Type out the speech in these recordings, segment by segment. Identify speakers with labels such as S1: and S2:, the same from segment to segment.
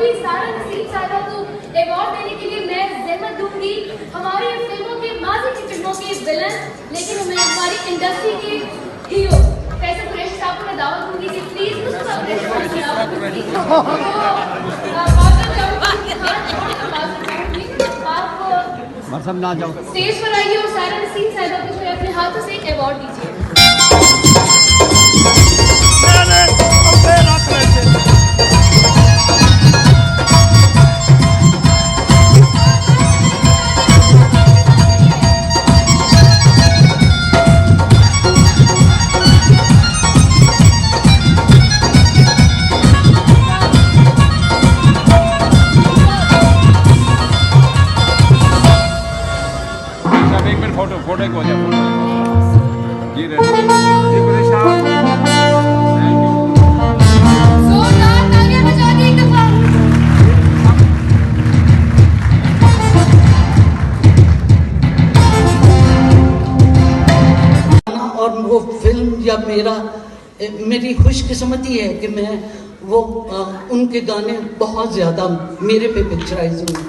S1: हुई सारा नसीब साहिबा को अवार्ड देने के लिए मैं जहमत दूंगी। हमारी फिल्मों के माजी की फिल्मों के विलन लेकिन मैं हमारी इंडस्ट्री के हीरो कैसे कुरैशी साहब को मैं दावत दूंगी कि प्लीज मुझको कुरैशी साहब की दावत दूंगी।
S2: आप सब ना जाओ,
S1: स्टेज पर आइए और सारा नसीब साहिबा को जो है अपने हाथों से अवार्ड दीजिए।
S2: फोटो को जा जी रे
S1: जोरदार तालियां बजा दी एक दफा।
S3: और वो फिल्म या मेरी खुशकिस्मती है कि मैं वो उनके गाने बहुत ज़्यादा मेरे पे पिक्चराइज हुए।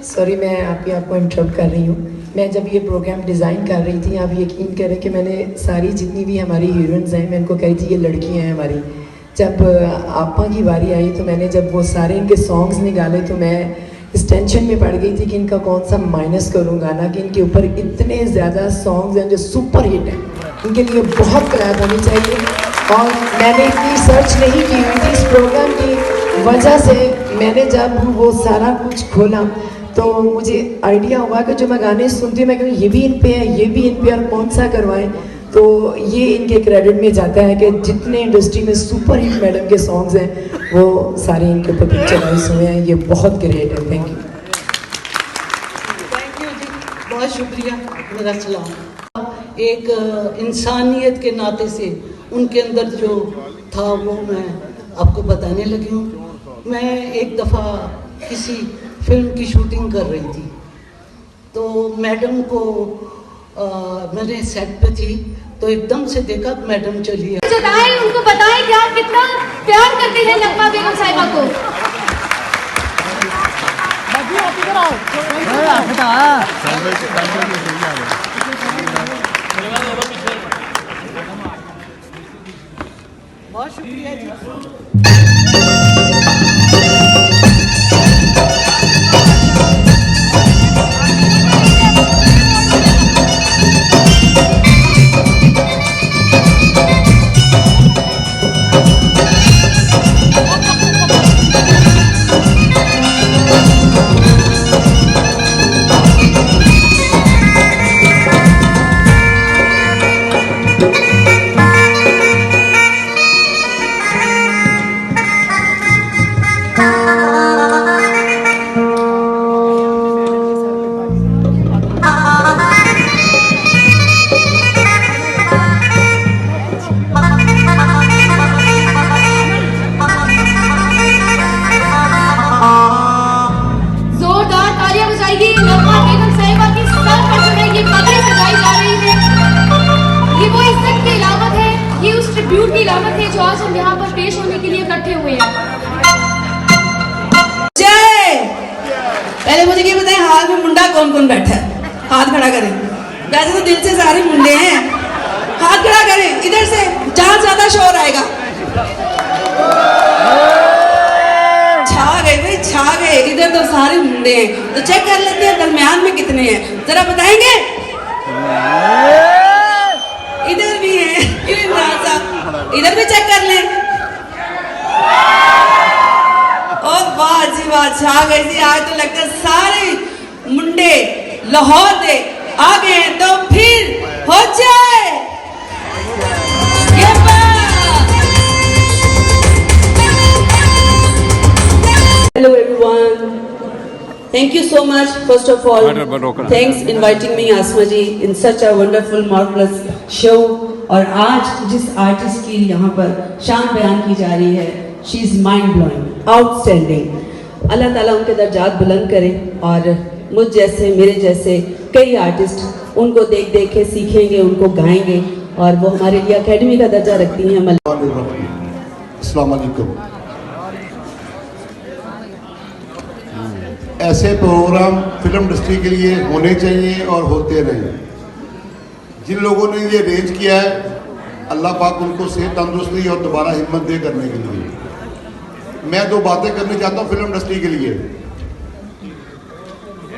S4: सॉरी मैं आपको इंटरप्ट कर रही हूँ। मैं जब ये प्रोग्राम डिज़ाइन कर रही थी, आप यकीन करें कि मैंने सारी जितनी भी हमारी हीरोइंस हैं मैं उनको कही थी ये लड़कियाँ हैं हमारी। जब आपा की बारी आई तो मैंने जब वो सारे इनके सॉन्ग्स निकाले तो मैं इस टेंशन में पड़ गई थी कि इनका कौन सा माइनस करूँगा ना, कि इनके ऊपर इतने ज़्यादा सॉन्ग्स हैं जो सुपर हिट हैं, इनके लिए बहुत क्लैप होनी चाहिए। और मैंने इतनी सर्च नहीं की हुई थी इस प्रोग्राम की वजह से। मैंने जब वो सारा कुछ खोला तो मुझे आइडिया हुआ कि जो मैं गाने सुनती हूँ मैं कहूँ ये भी इन पे है, ये भी इन पे, और कौन सा करवाएं। तो ये इनके क्रेडिट में जाता है कि जितने इंडस्ट्री में सुपर हिट मैडम के सॉन्ग्स हैं वो सारे इनके ऊपर पिक्चराइज हुए हैं। ये बहुत ग्रेट है। थैंक यू
S3: जी, बहुत शुक्रिया। मेरा सलाम। एक इंसानियत के नाते से उनके अंदर जो था वो मैं आपको बताने लगी हूँ। मैं एक दफ़ा किसी फिल्म की शूटिंग कर रही थी तो मैडम को मैंने सेट पे थी तो एकदम से देखा मैडम चली आई।
S1: जताएं उनको बताएं कि आप कितना प्यार करते हैं नगमा बेगम साहिबा को।
S3: बहुत शुक्रिया जी। जो आज हम यहाँ पर पेश होने के लिए इकट्ठे हुए हैं।
S5: जय। पहले मुझे ये बताएं हाथ में मुंडा कौन कौन बैठा है? हाथ खड़ा करें। वैसे तो दिल से सारे मुंडे हैं, हाथ खड़ा करें इधर से, जहाँ ज्यादा शोर आएगा। छा गए भाई, छा गए। इधर तो सारे मुंडे हैं, तो चेक कर लेते हैं दरमियान में कितने हैं, जरा बताएंगे? इधर भी है, इधर भी चेक कर लें। ओ वाह जी वाह, छा गए जी। आज तो लगता है सारे मुंडे लाहौर दे आ गए हैं, तो फिर हो जाए ये बात। Hello everyone, thank you so much. First of all, thanks inviting me Asma ji in such a wonderful marvelous show. और आज जिस आर्टिस्ट की यहाँ पर शान बयान की जा रही है, she is mind blowing, outstanding. Allah Taala उनके दर्जात बुलंद करे और मुझ जैसे, मेरे जैसे कई आर्टिस्ट उनको देख देख के सीखेंगे, उनको गाएंगे और वो हमारे लिए एकेडमी का दर्जा रखती हैं।
S6: अस्सलाम वालेकुम। ऐसे प्रोग्राम फिल्म इंडस्ट्री के लिए होने चाहिए और होते रहे। जिन लोगों ने ये अरेंज किया है, अल्लाह पाक उनको सेहत तंदुरुस्ती और दोबारा हिम्मत दे करने के लिए। मैं दो बातें करनी चाहता हूँ फिल्म इंडस्ट्री के लिए।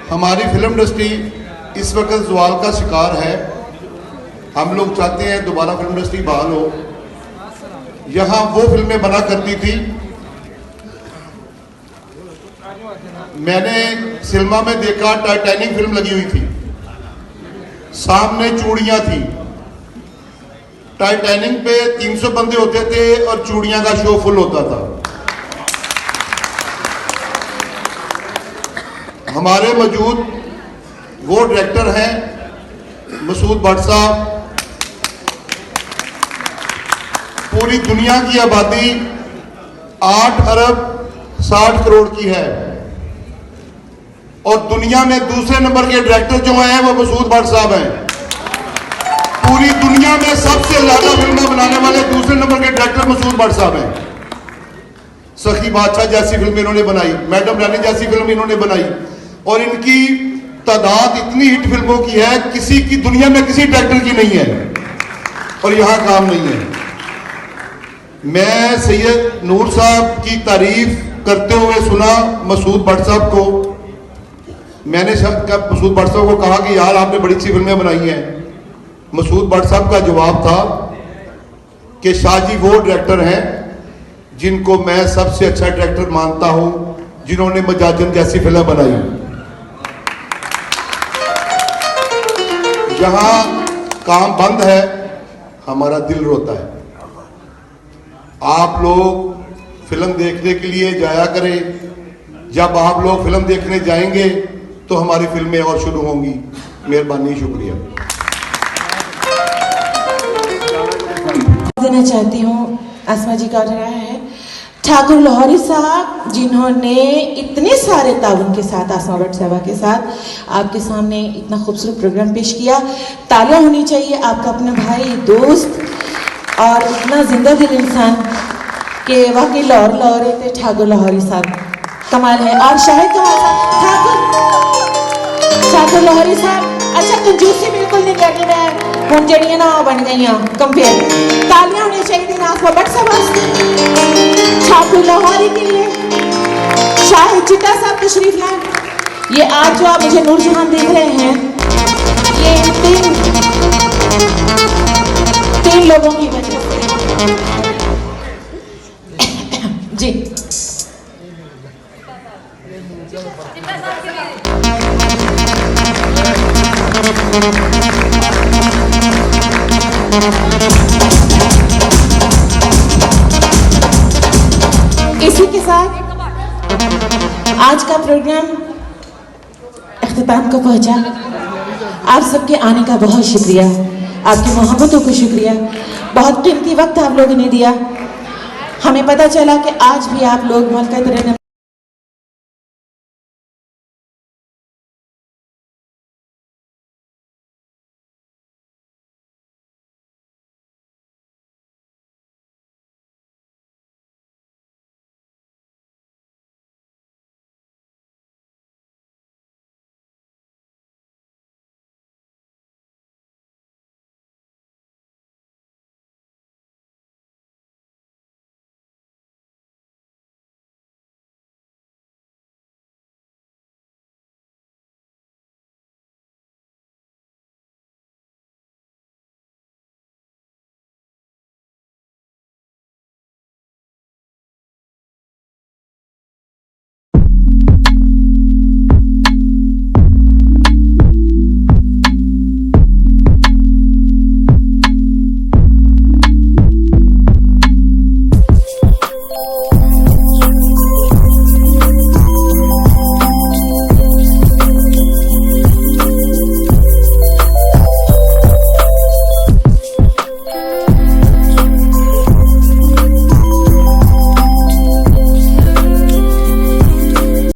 S6: हमारी फिल्म इंडस्ट्री इस वक्त ज़वाल का शिकार है। हम लोग चाहते हैं दोबारा फिल्म इंडस्ट्री बहाल हो। यहाँ वो फिल्में बना करती थी। मैंने सिनेमा में देखा, टाइटैनिक फिल्म लगी हुई थी, सामने चूड़ियां थी। टाइटैनिक पे 300 बंदे होते थे और चूड़ियां का शो फुल होता था। हमारे मौजूद वो डायरेक्टर हैं मसूद भट्ट साहब। पूरी दुनिया की आबादी 8 अरब 60 करोड़ की है और दुनिया में दूसरे नंबर के डायरेक्टर जो हैं वो मसूद भट्ट साहब हैं। पूरी दुनिया में सबसे ज्यादा फिल्में बनाने वाले दूसरे नंबर के डायरेक्टर मसूद भट्ट साहब हैं। सखी बादशाह जैसी फिल्म इन्होंने बनाई, मैडम रानी जैसी फिल्म इन्होंने बनाई और इनकी तादाद इतनी हिट फिल्मों की है, किसी की दुनिया में किसी डायरेक्टर की नहीं है और यहां काम नहीं है। मैं सैयद नूर साहब की तारीफ करते हुए सुना मसूद भट्ट साहब को। मैंने मसूद भट्ट साहब को कहा कि यार आपने बड़ी अच्छी फिल्में बनाई हैं। मसूद भट्ट साहब का जवाब था कि शाहजी वो डायरेक्टर हैं जिनको मैं सबसे अच्छा डायरेक्टर मानता हूं, जिन्होंने मजाजन जैसी फिल्म बनाई। जहां काम बंद है हमारा दिल रोता है। आप लोग फिल्म देखने के लिए जाया करें। जब आप लोग फिल्म देखने जाएंगे तो हमारी फिल्में और शुरू होंगी। मेहरबानी, शुक्रिया।
S7: देना चाहती हूँ, आसमा जी का ऑर्डर आया है। ठाकुर लाहौरी साहब जिन्होंने इतने सारे ताउन के साथ आसमा भट्ट साहबा के साथ आपके सामने इतना खूबसूरत प्रोग्राम पेश किया। तालियां होनी चाहिए। आपका अपना भाई, दोस्त और इतना जिंदा दिल इंसान के वाकई लाहौर थे ठाकुर लाहौरी साहब, कमाल है। और शाहिद कमाल साहब, ठाकुर लाहौरी साहब अच्छा कंजूसी बिल्कुल नहीं करनी। मैं हम जड़ियां ना बन गई कंपेयर। तालियां होनी चाहिए आसमा भट्ट साहब वास्ते, ठाकुर लाहौरी के लिए। शाहिद चिट्टा साहब तशरीफ लाए। ये आज जो आप मुझे नूरजहां देख रहे हैं, ये तीन लोगों की वजह से जी। इसी के साथ आज का प्रोग्राम अख्तिताम को पहुंचा। आप सबके आने का बहुत शुक्रिया, आपकी मोहब्बतों को शुक्रिया। बहुत कीमती वक्त आप लोगों ने दिया। हमें पता चला कि आज भी आप लोग मुल्क